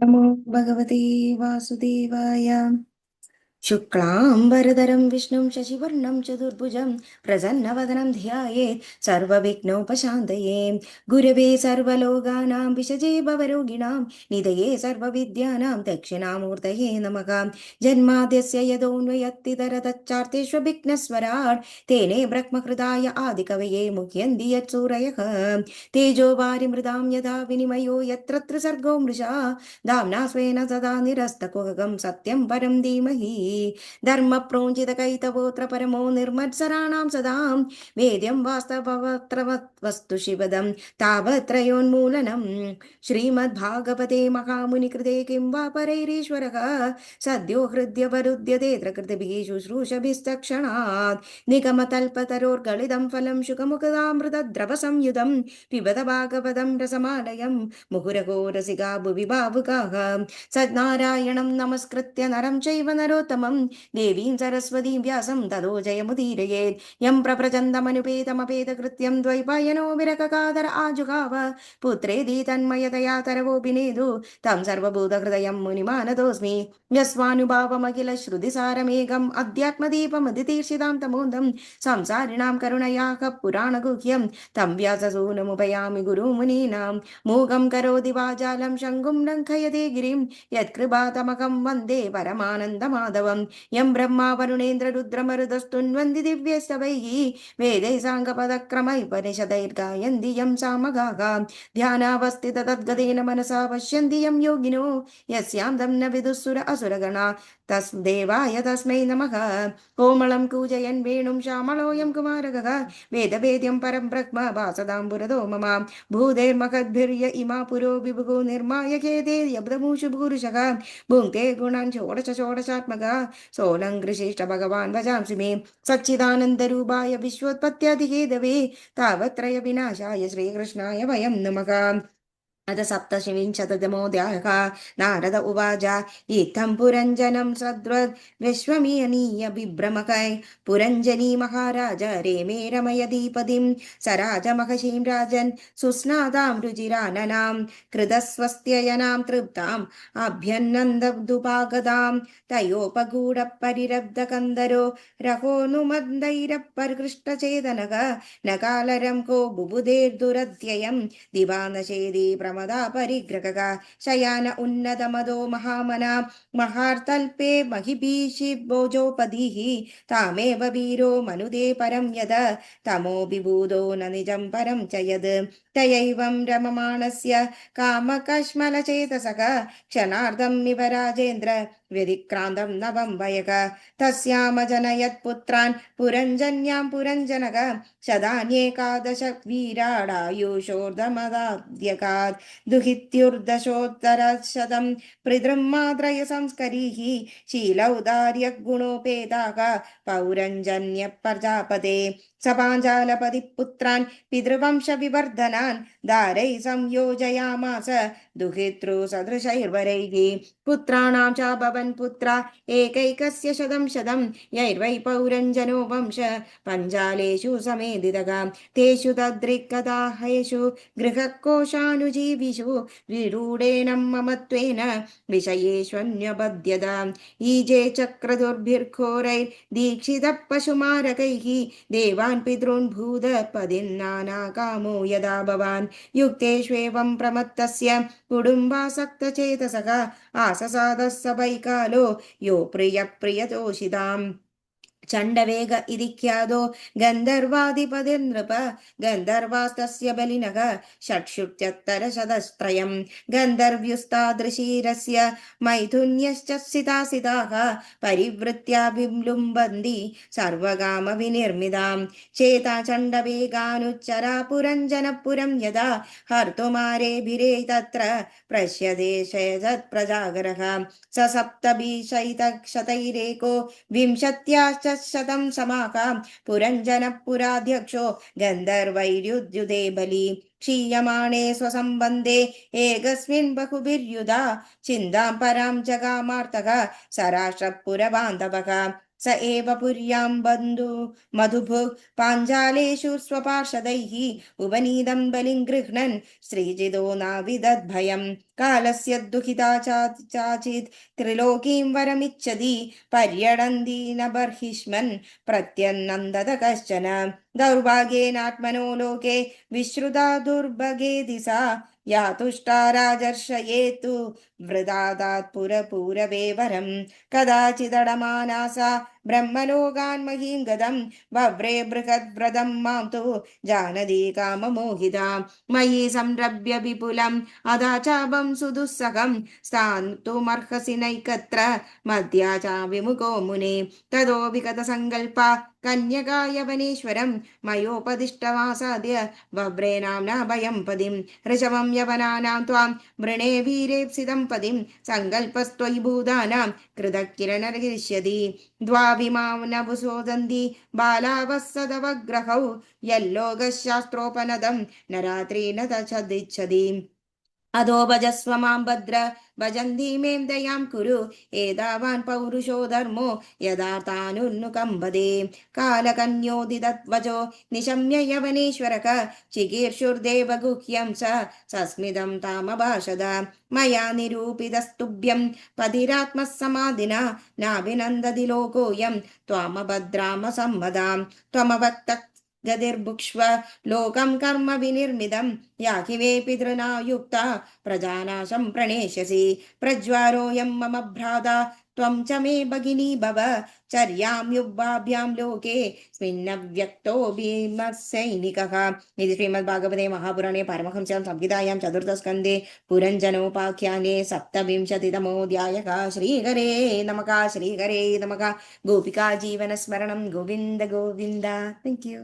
नमो भगवते वासुदेवाय। शुक्लाम्बरधरं विष्णुं शशिवर्णं चतुर्भुजं प्रसन्नवदनं ध्यायेत् सर्वविघ्नोपशान्तये। गुरवे सर्वलोकानां विषजे भवरोगिणां निधये सर्वविद्यानां दक्षिणामूर्तये नमः। जन्माद्यस्य यतोऽन्वयत्तितरतच्चार्तेष्वभिघ्नस्वराट् तेने ब्रह्महृदाय आदिकवये मुह्यन्ति यत्सूरयः। तेजो वारिमृदां यथा विनिमयो यत्र त्रिसर्गो मृषा धाम्ना स्वेन सदा निरस्तकुहकं सत्यं परं धीमहि। धर्मप्रोञ्जितकैतवोऽत्र परमो निर्मत्सराणां सदां वेद्यं वास्तवत्र वस्तु शिवदं तावत्रयोन्मूलनं। श्रीमद्भागवते महामुनिकृते किं वा परैरीश्वरः सद्यो हृद्यवरुध्यते कृतिभिः शुश्रूषभिस्तक्षणात्। निगमतल्पतरोर्गलितं फलं शुकमुखदामृतद्रवसंयुतं पिबत भागवतं रसमालयं मुहुरहो रसिका भुवि भावुकाः। सद्नारायणं नमस्कृत्य नरं चैव नरोत्तमं देवीं सरस्वतीं व्यासं ततो जयमुदीरयेत्। यं प्रप्रचन्दमनुपेतमपेतकृत्यं द्वैपायनो विरककादर आजुहाव पुत्रेति तन्मयतया तरवोऽभिनेदु तं सर्वभूतहृदयं मुनिमानतोऽस्मि। यस्वानुभावमखिल श्रुतिसारमेकम् अध्यात्मदीपमदितीर्षितां तमोदं संसारिणां करुणयाः पुराणगुह्यं तं व्याससूनुमुपयामि गुरुमुनीनां। मूकं करोति वाचालं शङ्कुं लङ्घयते गिरिं यत्कृपातमकं वन्दे परमानन्दमाधवं। यं ब्रह्मा वरुणेन्द्ररुद्रमरुतस्तुन्वन्ति दिव्यस्तवैः वेदैः साङ्गपदक्रमैपनिषदैर्गायन्ति यं सामगाः। ध्यानावस्थिततद्गतेन मनसा पश्यन्ति यं योगिनो यस्यां तं न विदुःसुर असुरगणा तस्देवाय तस्मै नमः। कोमलं कूजयन् वेणुं श्यामलोऽयं कुमारकः वेदवेद्यं परं ब्रह्म वासदां पुरतो मम। भूतेर्महद्भिर्य इमा पुरो विभुगो निर्मायकेते यब्दमूषु भूरुषः भुङ्क्ते गुणान् षोडश षोडशात्मकः सोऽलङ्कृशिष्ट भगवान् भजांसि मे। सच्चिदानन्दरूपाय विश्वोत्पत्त्यादिहेतवे तावत्रय विनाशाय श्रीकृष्णाय वयं नमः। अथ सप्तविंशतितमोऽध्यायः। नारद उवाच इत्थं पुरञ्जनं सद्वद् विश्वमीयनीय बिभ्रमकै पुरञ्जनी महाराज रेमे रमयदीपदिं स राजमहर्षिं राजन् सुस्नातां रुचिराननां कृतस्वस्त्ययनां तृप्ताम् अभ्यन्नन्दुपागतां तयोपगूढपरिरब्धकन्दरो रहोनुमन्दैरपरिकृष्टचेतनः न कालरं को बुबुधेर्दुरत्ययं दिवानशेदी प्रमदा परिग्रहः शयान उन्नतमदो महामना महार्तल्पे महिभीषि भोजोपधिः तामेव वीरो मनुदे परं यद तमो विबूधो न निजं परं च यद् तयैवं रममाणस्य कामकश्मलचेतसः क्षणार्धमिव राजेन्द्र व्यतिक्रान्तं नवं वयः तस्यामजनयत्पुत्रान् पुरञ्जन्यां पुरञ्जनः शदान्येकादश वीराडायुषोर्धमदाद्यकात् दुहित्युर्दशोत्तरशतं पितृमात्रय संस्करीः शीलौदार्य गुणोपेताः पौरञ्जन्य प्रजापते सपाञ्चालपति पुत्रान् पितृवंशविवर्धनान् दारैः संयोजयामास दुहितृसदृशैर्वरैः पुत्राणां चाभवन् पुत्रा एकैकस्य शतं शतं यैर्वै पौरञ्जनो वंश पञ्चालेषु समेधितः तेषु तद्रिक्कदाहेषु गृहकोशानुजीविषु विरूढेन ममत्वेन विषयेष्वन्यपद्यत ईजे चक्रदुर्भिर्घोरैर्दीक्षितः पशुमारकैः देवान् पितॄन् भूतपदिन्नानाकामो यदा भवान् युक्तेष्वेवं प्रमत्तस्य कुटुम्बासक्तचेतसः आससादः स वैकालो यो प्रियप्रियतोषिताम् चण्डवेग इति ख्यातो गन्धर्वाधिपतिर्नृप गन्धर्वास्तस्य बलिनः षट्षुत्युत्तरशतस्त्रयं गन्धर्व्युस्तादृशीरस्य मैथुन्यश्च सितासिताः परिवृत्या विलुम्बन्ति सर्वगामविनिर्मितां चेता चण्डवेगानुच्चरा पुरञ्जनपुरं यदा हर्तुमारेभिरे तत्र प्रश्यते शतप्रजागरः स सप्तभिशतैरेको विंशत्याश्च शतं समाकां पुरञ्जनपुराध्यक्षो गन्धर्वैर्युद्युते बली क्षीयमाणे स्वसम्बन्धे एकस्मिन् बहुभिर्युधा चिन्तां परां जगामार्तः स राष्ट्रपुरबान्धवः स एव पुर्यां बन्धु मधुभुक् पाञ्चालेषु स्वपार्षदैः उपनीतं बलिं गृह्णन् श्रीजितो नाविदद्भयम् कालस्य दुःखिता चाचित् त्रिलोकीं वरमिच्छति पर्यडन्ति न बर्हिष्मन् प्रत्यन्नन्दत कश्चन दौर्भाग्येनात्मनो लोके विश्रुता दुर्भगेति सा या तुष्टा राजर्षयेतु वृदादात् पुरपूरवे वरम् कदाचिदडमाना सा ब्रह्मलोकान् महीं गदं वव्रे बृहद्व्रतं मां तु जानति काममोहिता मयि संरभ्य विपुलम् अदाचापं सुदुःसहं स्थान्तुमर्हसि नैकत्र मद्या च विमुखो मुने ततो विगतसङ्कल्पा कन्यका यवनेश्वरं मयोपदिष्टमासाद्य वव्रे नाम्ना भयं पदिं ऋषभं यवनानां त्वां वृणे वीरेप्सितं पदिं सङ्कल्पस्त्वयि भूतानां कृतकिरणर्गिष्यति द्वाभिमां नभुसोदन्ति बालावः सदवग्रहौ यल्लोकशास्त्रोपनदं न रात्रि न तच्छदिच्छति अधो भजस्व मां भद्र भजन्ती मे दयां कुरु एतावान् पौरुषो धर्मो यदार्थानुन्नुकम्बदे कालकन्योदितत्वजो निशम्य यवनेश्वरक चिकीर्षुर्देव गुह्यं सस्मितं तामभाषद मया निरूपितस्तुभ्यं पतिरात्मः समाधिना नाभिनन्दति लोकोऽयं त्वामभद्रामसम्मदां त्वमभक्तः गतिर्भुक्ष्व लोकं कर्म विनिर्मितं याहि वे पितृनायुक्ता प्रजानाशं प्रणेष्यसि प्रज्वारोऽयं मम भ्राता त्वं च मे भगिनी भव चर्यां युग्भाभ्यां लोके स्मिन्नव्यक्तो भीमसैनिकः इति श्रीमद्भागवते महापुराणे पारमहंस्यां संहितायां चतुर्थस्कन्धे पुरञ्जनोपाख्याने सप्तविंशतितमोऽध्यायः श्रीहरे नमः श्रीहरे नमः गोपिका जीवनस्मरणं गोविन्द गोविन्द थैंक यू